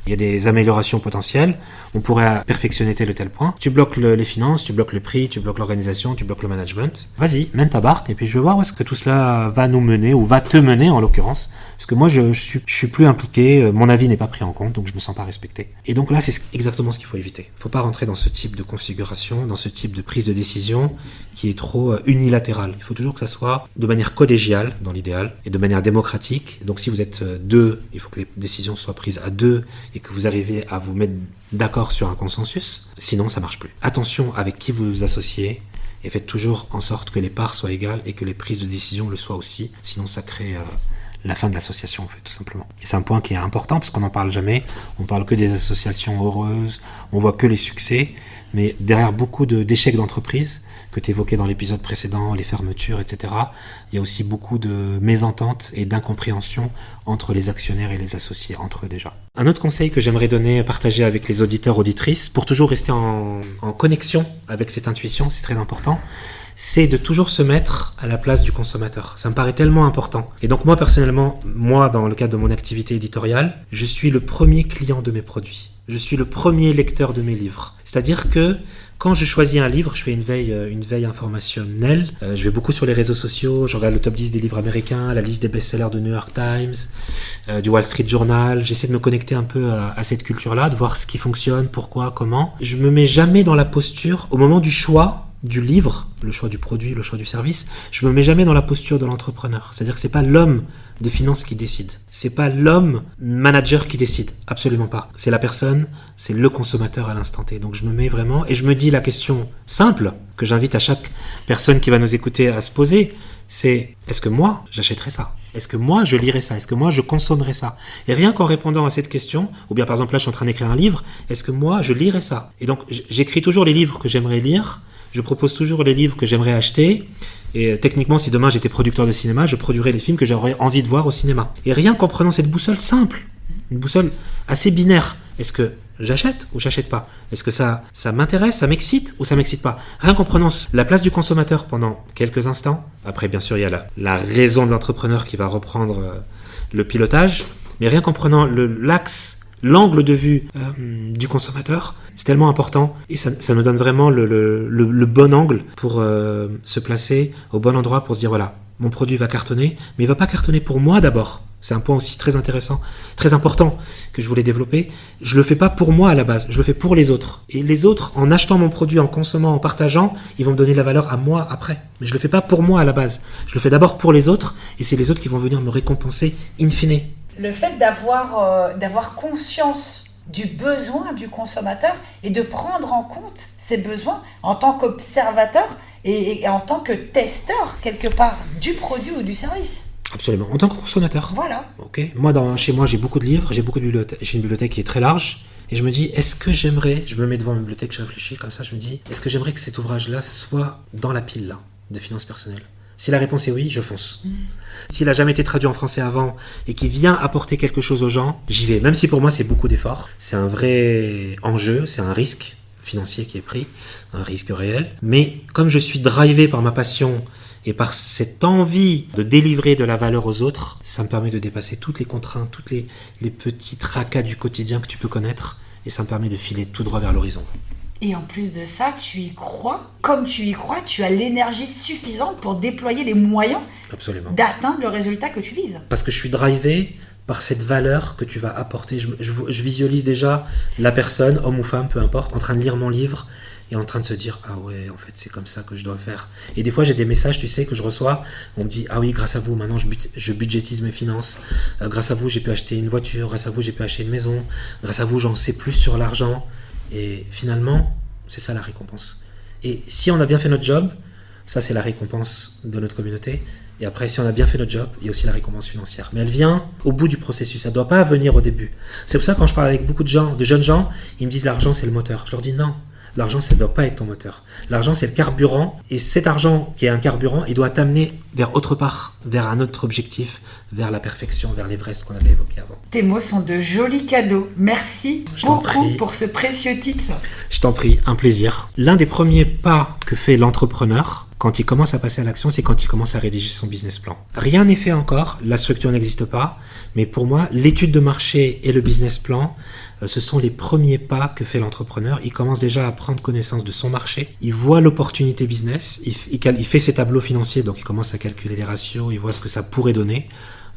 il y a des améliorations potentielles, on pourrait perfectionner tel ou tel point. Tu bloques les finances, tu bloques le prix, tu bloques l'organisation, tu bloques le management. Vas-y, mène ta barque et puis je veux voir où est-ce que tout cela va nous mener, ou va te mener en l'occurrence. Parce que moi, je suis plus impliqué, mon avis n'est pas pris en compte, donc je me sens pas respecté. Et donc là, c'est exactement ce qu'il faut éviter. Il faut pas rentrer dans ce type de configuration, dans ce type de prise de décision qui est trop unilatérale. Il faut toujours que ça soit de manière collégiale, dans l'idéal, et de manière démocratique. Donc si vous êtes deux, il faut que les décisions soient prises à deux et que vous arrivez à vous mettre d'accord sur un consensus, sinon ça marche plus. Attention avec qui vous vous associez et faites toujours en sorte que les parts soient égales et que les prises de décision le soient aussi, sinon ça crée la fin de l'association en fait, tout simplement. Et c'est un point qui est important parce qu'on n'en parle jamais, on parle que des associations heureuses, on voit que les succès, mais derrière beaucoup d'échecs d'entreprise que tu évoquais dans l'épisode précédent, les fermetures, etc., il y a aussi beaucoup de mésententes et d'incompréhension entre les actionnaires et les associés, entre eux déjà. Un autre conseil que j'aimerais partager avec les auditeurs, auditrices, pour toujours rester en connexion avec cette intuition, c'est très important, c'est de toujours se mettre à la place du consommateur. Ça me paraît tellement important. Et donc moi, personnellement, dans le cadre de mon activité éditoriale, je suis le premier client de mes produits. Je suis le premier lecteur de mes livres. C'est-à-dire que Quand je choisis un livre, je fais une veille informationnelle. Je vais beaucoup sur les réseaux sociaux, je regarde le top 10 des livres américains, la liste des best-sellers de New York Times, du Wall Street Journal. J'essaie de me connecter un peu à cette culture-là, de voir ce qui fonctionne, pourquoi, comment. Je me mets jamais dans la posture, au moment du choix du livre, le choix du produit, le choix du service, je me mets jamais dans la posture de l'entrepreneur. C'est-à-dire que c'est pas l'homme de finance qui décide. C'est pas l'homme manager qui décide. Absolument pas. C'est la personne, c'est le consommateur à l'instant T. Donc je me mets vraiment et je me dis la question simple que j'invite à chaque personne qui va nous écouter à se poser, c'est est-ce que moi j'achèterais ça ? Est-ce que moi je lirais ça ? Est-ce que moi je consommerais ça ? Et rien qu'en répondant à cette question, ou bien par exemple là je suis en train d'écrire un livre, est-ce que moi je lirais ça ? Et donc j'écris toujours les livres que j'aimerais lire, je propose toujours les livres que j'aimerais acheter. Et techniquement, si demain j'étais producteur de cinéma, je produirais les films que j'aurais envie de voir au cinéma. Et rien qu'en prenant cette boussole simple, une boussole assez binaire, est-ce que j'achète ou j'achète pas ? Est-ce que ça m'intéresse, ça m'excite ou ça m'excite pas ? Rien qu'en prenant la place du consommateur pendant quelques instants. Après, bien sûr, il y a la raison de l'entrepreneur qui va reprendre le pilotage. Mais rien qu'en prenant l'angle de vue du consommateur, c'est tellement important et ça nous donne vraiment le bon angle pour se placer au bon endroit pour se dire voilà, mon produit va cartonner, mais il va pas cartonner pour moi d'abord. C'est un point aussi très intéressant, très important que je voulais développer. Je le fais pas pour moi à la base, je le fais pour les autres. Et les autres, en achetant mon produit, en consommant, en partageant, ils vont me donner de la valeur à moi après. Mais je le fais pas pour moi à la base. Je le fais d'abord pour les autres et c'est les autres qui vont venir me récompenser in fine. Le fait d'avoir conscience du besoin du consommateur et de prendre en compte ses besoins en tant qu'observateur et en tant que testeur, quelque part, du produit ou du service. Absolument, en tant que consommateur. Voilà. Okay. Moi, chez moi, j'ai beaucoup de livres, j'ai beaucoup de bibliothèques. J'ai une bibliothèque qui est très large. Et je me dis, est-ce que j'aimerais, je me mets devant une bibliothèque, je réfléchis comme ça, je me dis, est-ce que j'aimerais que cet ouvrage-là soit dans la pile là, de finances personnelles ? Si la réponse est oui, je fonce. S'il n'a jamais été traduit en français avant et qu'il vient apporter quelque chose aux gens, j'y vais. Même si pour moi, c'est beaucoup d'efforts. C'est un vrai enjeu, c'est un risque financier qui est pris, un risque réel. Mais comme je suis drivé par ma passion et par cette envie de délivrer de la valeur aux autres, ça me permet de dépasser toutes les contraintes, toutes les petits tracas du quotidien que tu peux connaître. Et ça me permet de filer tout droit vers l'horizon. Et en plus de ça, tu y crois. Comme tu y crois, tu as l'énergie suffisante pour déployer les moyens Absolument. D'atteindre le résultat que tu vises. Parce que je suis drivé par cette valeur que tu vas apporter. Je visualise déjà la personne, homme ou femme, peu importe, en train de lire mon livre et en train de se dire « Ah ouais, en fait, c'est comme ça que je dois faire. » Et des fois, j'ai des messages, tu sais, que je reçois. On me dit « Ah oui, grâce à vous, maintenant, je budgétise mes finances. Grâce à vous, j'ai pu acheter une voiture. Grâce à vous, j'ai pu acheter une maison. Grâce à vous, j'en sais plus sur l'argent. » Et finalement, c'est ça la récompense. Et si on a bien fait notre job, ça c'est la récompense de notre communauté. Et après, si on a bien fait notre job, il y a aussi la récompense financière. Mais elle vient au bout du processus, ça ne doit pas venir au début. C'est pour ça que quand je parle avec beaucoup de jeunes gens, ils me disent l'argent c'est le moteur. Je leur dis non, l'argent ça ne doit pas être ton moteur. L'argent c'est le carburant, et cet argent qui est un carburant, il doit t'amener vers autre part, vers un autre objectif, vers la perfection, vers l'Everest qu'on avait évoqué avant. Tes mots sont de jolis cadeaux. Merci beaucoup pour ce précieux tips. Je t'en prie, un plaisir. L'un des premiers pas que fait l'entrepreneur, quand il commence à passer à l'action, c'est quand il commence à rédiger son business plan. Rien n'est fait encore, la structure n'existe pas, mais pour moi, l'étude de marché et le business plan, ce sont les premiers pas que fait l'entrepreneur. Il commence déjà à prendre connaissance de son marché, il voit l'opportunité business, il fait ses tableaux financiers, donc il commence à calculer les ratios, il voit ce que ça pourrait donner.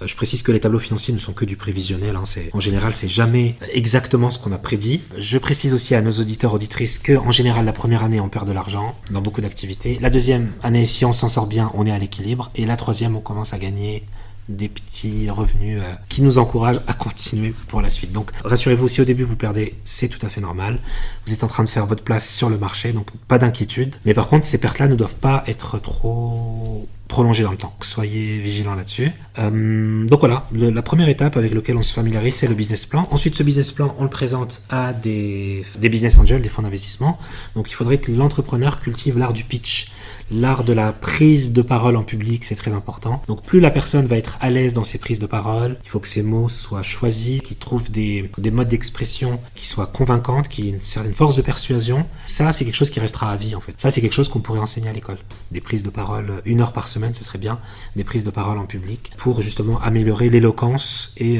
Je précise que les tableaux financiers ne sont que du prévisionnel. En général, c'est jamais exactement ce qu'on a prédit. Je précise aussi à nos auditeurs, auditrices, que en général, la première année, on perd de l'argent dans beaucoup d'activités. La deuxième année, si on s'en sort bien, on est à l'équilibre. Et la troisième, on commence à gagner des petits revenus qui nous encouragent à continuer pour la suite. Donc, rassurez-vous, si au début vous perdez, c'est tout à fait normal. Vous êtes en train de faire votre place sur le marché, donc pas d'inquiétude. Mais par contre, ces pertes-là ne doivent pas être trop prolongées dans le temps. Soyez vigilants là-dessus. Donc voilà, la première étape avec laquelle on se familiarise, c'est le business plan. Ensuite, ce business plan, on le présente à des business angels, des fonds d'investissement. Donc il faudrait que l'entrepreneur cultive l'art du pitch. L'art de la prise de parole en public, c'est très important. Donc plus la personne va être à l'aise dans ses prises de parole, il faut que ses mots soient choisis, qu'il trouve des modes d'expression qui soient convaincantes, qui aient une certaine force de persuasion. Ça, c'est quelque chose qui restera à vie en fait. Ça, c'est quelque chose qu'on pourrait enseigner à l'école. Des prises de parole, 1 heure par semaine, ça serait bien, des prises de parole en public pour justement améliorer l'éloquence et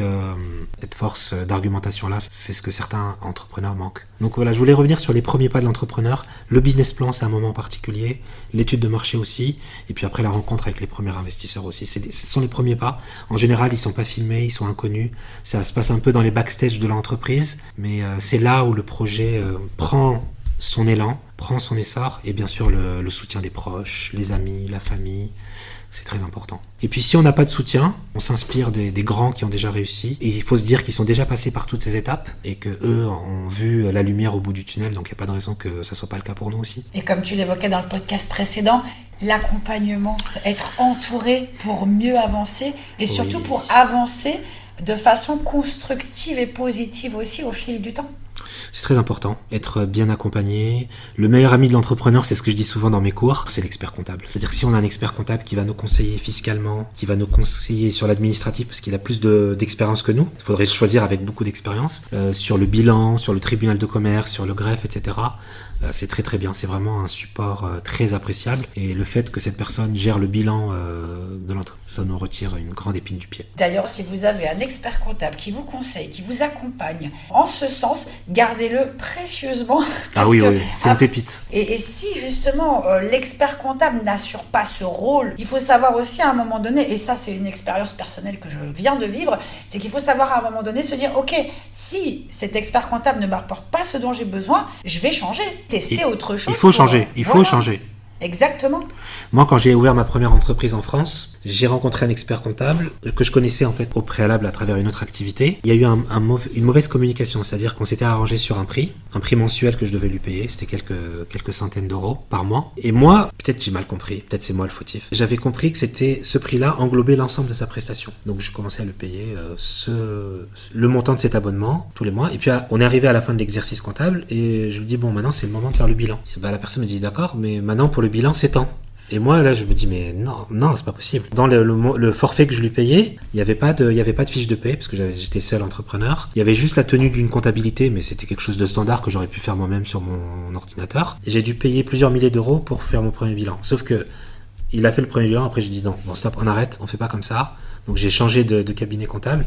cette force d'argumentation-là. C'est ce que certains entrepreneurs manquent. Donc voilà, je voulais revenir sur les premiers pas de l'entrepreneur. Le business plan, c'est un moment particulier, l'étude de marché aussi, et puis après la rencontre avec les premiers investisseurs aussi. Ce sont les premiers pas. En général, ils sont pas filmés, ils sont inconnus. Ça se passe un peu dans les backstage de l'entreprise, mais c'est là où le projet prend son élan, prend son essor, et bien sûr le soutien des proches, les amis, la famille. C'est très important. Et puis si on n'a pas de soutien, on s'inspire des grands qui ont déjà réussi. Et il faut se dire qu'ils sont déjà passés par toutes ces étapes et qu'eux ont vu la lumière au bout du tunnel. Donc il n'y a pas de raison que ça ne soit pas le cas pour nous aussi. Et comme tu l'évoquais dans le podcast précédent, l'accompagnement, c'est être entouré pour mieux avancer et surtout pour avancer de façon constructive et positive aussi au fil du temps. C'est très important, être bien accompagné. Le meilleur ami de l'entrepreneur, c'est ce que je dis souvent dans mes cours, c'est l'expert comptable. C'est-à-dire que si on a un expert comptable qui va nous conseiller fiscalement, qui va nous conseiller sur l'administratif parce qu'il a plus d'expérience que nous, il faudrait le choisir avec beaucoup d'expérience, sur le bilan, sur le tribunal de commerce, sur le greffe, etc. C'est très très bien, c'est vraiment un support très appréciable et le fait que cette personne gère le bilan de l'entreprise, ça nous retire une grande épine du pied. D'ailleurs, si vous avez un expert comptable qui vous conseille, qui vous accompagne en ce sens, gardez-le précieusement. Ah oui, c'est une pépite. Et si justement l'expert comptable n'assure pas ce rôle, il faut savoir aussi à un moment donné, et ça c'est une expérience personnelle que je viens de vivre, c'est qu'il faut savoir à un moment donné se dire, ok, si cet expert comptable ne m'apporte pas ce dont j'ai besoin, je vais changer. Tester autre chose. Il faut changer, il faut changer. Exactement. Moi, quand j'ai ouvert ma première entreprise en France, j'ai rencontré un expert comptable que je connaissais en fait au préalable à travers une autre activité. Il y a eu une mauvaise communication, c'est-à-dire qu'on s'était arrangé sur un prix mensuel que je devais lui payer. C'était quelques centaines d'euros par mois. Et moi, peut-être j'ai mal compris, peut-être c'est moi le fautif. J'avais compris que ce prix-là englobait l'ensemble de sa prestation. Donc je commençais à le payer le montant de cet abonnement tous les mois. Et puis on est arrivé à la fin de l'exercice comptable et je lui dis bon, maintenant c'est le moment de faire le bilan. Et la personne me dit d'accord, mais maintenant pour le bilan c'est tant. Et moi là je me dis mais non c'est pas possible. Dans le forfait que je lui payais, il y avait pas de fiche de paie parce que j'étais seul entrepreneur. Il y avait juste la tenue d'une comptabilité, mais c'était quelque chose de standard que j'aurais pu faire moi-même sur mon ordinateur. Et j'ai dû payer plusieurs milliers d'euros pour faire mon premier bilan. Sauf que il a fait le premier bilan, après j'ai dit non, bon stop, on arrête, on fait pas comme ça. Donc j'ai changé de cabinet comptable.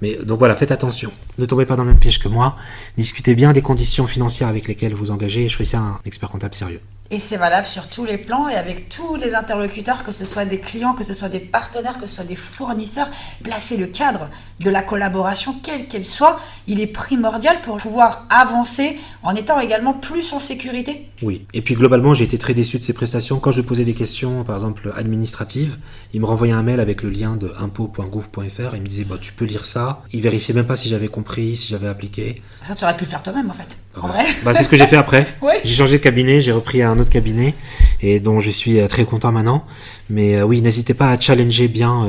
Mais donc voilà, faites attention. Ne tombez pas dans le même piège que moi. Discutez bien des conditions financières avec lesquelles vous engagez et choisissez un expert comptable sérieux. Et c'est valable sur tous les plans et avec tous les interlocuteurs, que ce soit des clients, que ce soit des partenaires, que ce soit des fournisseurs. Placer le cadre de la collaboration, quelle qu'elle soit, il est primordial pour pouvoir avancer en étant également plus en sécurité. Oui, et puis globalement, j'ai été très déçu de ces prestations. Quand je lui posais des questions, par exemple administratives, il me renvoyait un mail avec le lien de impôts.gouv.fr. Il me disait, tu peux lire ça. Il vérifiait même pas si j'avais compris, si j'avais appliqué. Ça, tu aurais pu le faire toi-même en fait. En vrai. C'est ce que j'ai fait après. Ouais. J'ai changé de cabinet, j'ai repris un autre cabinet et dont je suis très content maintenant. Mais oui, n'hésitez pas à challenger bien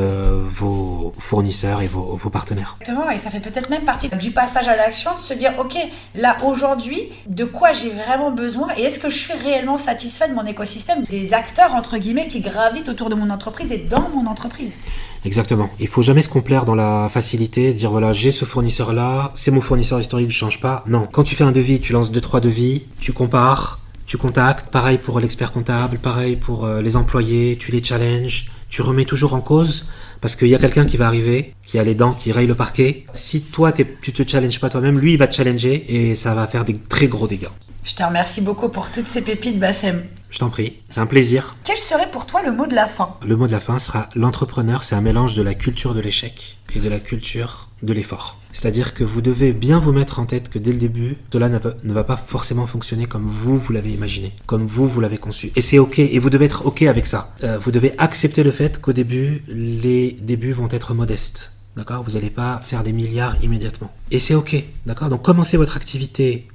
vos fournisseurs et vos partenaires. Exactement, et ça fait peut-être même partie du passage à l'action, de se dire, ok, là aujourd'hui, de quoi j'ai vraiment besoin et est-ce que je suis réellement satisfait de mon écosystème, des acteurs entre guillemets qui gravitent autour de mon entreprise et dans mon entreprise. Exactement. Il faut jamais se complaire dans la facilité, dire voilà, j'ai ce fournisseur-là, c'est mon fournisseur historique, je change pas. Non. Quand tu fais un devis, tu lances 2-3 devis, tu compares, tu contactes. Pareil pour l'expert comptable, pareil pour les employés, tu les challenges, tu remets toujours en cause parce qu'il y a quelqu'un qui va arriver, qui a les dents, qui raye le parquet. Si toi, tu te challenges pas toi-même, lui, il va te challenger et ça va faire des très gros dégâts. Je te remercie beaucoup pour toutes ces pépites, Bassem. Je t'en prie, c'est un plaisir. Quel serait pour toi le mot de la fin ? Le mot de la fin sera l'entrepreneur, c'est un mélange de la culture de l'échec et de la culture de l'effort. C'est-à-dire que vous devez bien vous mettre en tête que dès le début, cela ne va pas forcément fonctionner comme vous l'avez imaginé, comme vous l'avez conçu. Et c'est ok, et vous devez être ok avec ça. Vous devez accepter le fait qu'au début, les débuts vont être modestes. D'accord ? Vous n'allez pas faire des milliards immédiatement. Et c'est ok, d'accord ? Donc commencez votre activité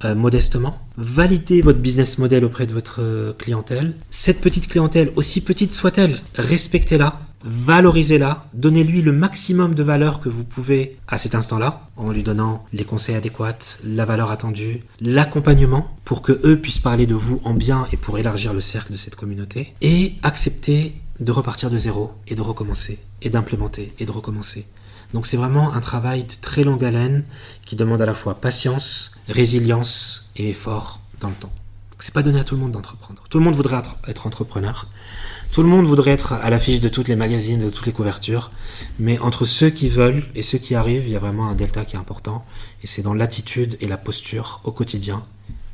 modestement, validez votre business model auprès de votre clientèle. Cette petite clientèle, aussi petite soit-elle, respectez-la Valorisez-la, donnez-lui le maximum de valeur que vous pouvez à cet instant-là, en lui donnant les conseils adéquats, la valeur attendue, l'accompagnement pour que eux puissent parler de vous en bien et pour élargir le cercle de cette communauté. Et acceptez de repartir de zéro et de recommencer, et d'implémenter et de recommencer. Donc c'est vraiment un travail de très longue haleine qui demande à la fois patience, résilience et effort dans le temps. Donc c'est pas donné à tout le monde d'entreprendre. Tout le monde voudrait être entrepreneur. Tout le monde voudrait être à l'affiche de toutes les magazines, de toutes les couvertures. Mais entre ceux qui veulent et ceux qui arrivent, il y a vraiment un delta qui est important. Et c'est dans l'attitude et la posture au quotidien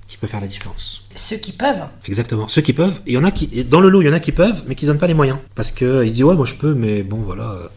qui peut faire la différence. Ceux qui peuvent. Exactement. Ceux qui peuvent. Et il y en a qui, dans le lot, il y en a qui peuvent, mais qui donnent pas les moyens. Parce qu'ils se disent, ouais, moi je peux, mais bon, voilà,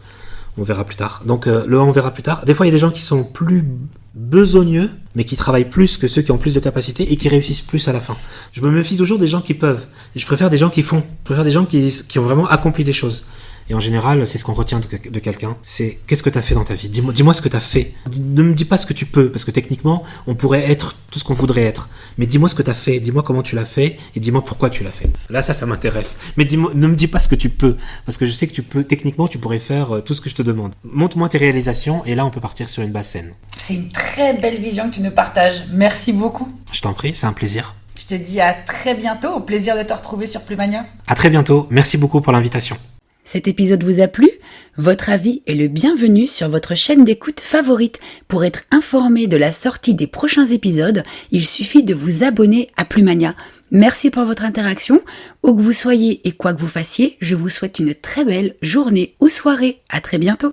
on verra plus tard. Donc, on verra plus tard. Des fois, il y a des gens qui sont plus besogneux, mais qui travaillent plus que ceux qui ont plus de capacité et qui réussissent plus à la fin. Je me méfie toujours des gens qui peuvent. Et je préfère des gens qui font. Je préfère des gens qui ont vraiment accompli des choses. Et en général, c'est ce qu'on retient de quelqu'un. C'est qu'est-ce que tu as fait dans ta vie. Dis-moi ce que tu as fait. Ne me dis pas ce que tu peux, parce que techniquement, on pourrait être tout ce qu'on voudrait être. Mais dis-moi ce que tu as fait, dis-moi comment tu l'as fait, et dis-moi pourquoi tu l'as fait. Là, ça m'intéresse. Mais ne me dis pas ce que tu peux, parce que je sais que techniquement, tu pourrais faire tout ce que je te demande. Montre-moi tes réalisations, et là, on peut partir sur une base saine. C'est une très belle vision que tu nous partages. Merci beaucoup. Je t'en prie, c'est un plaisir. Je te dis à très bientôt. Au plaisir de te retrouver sur Plumania. À très bientôt. Merci beaucoup pour l'invitation. Cet épisode vous a plu ? Votre avis est le bienvenu sur votre chaîne d'écoute favorite. Pour être informé de la sortie des prochains épisodes, il suffit de vous abonner à Plumania. Merci pour votre interaction. Où que vous soyez et quoi que vous fassiez, je vous souhaite une très belle journée ou soirée. À très bientôt.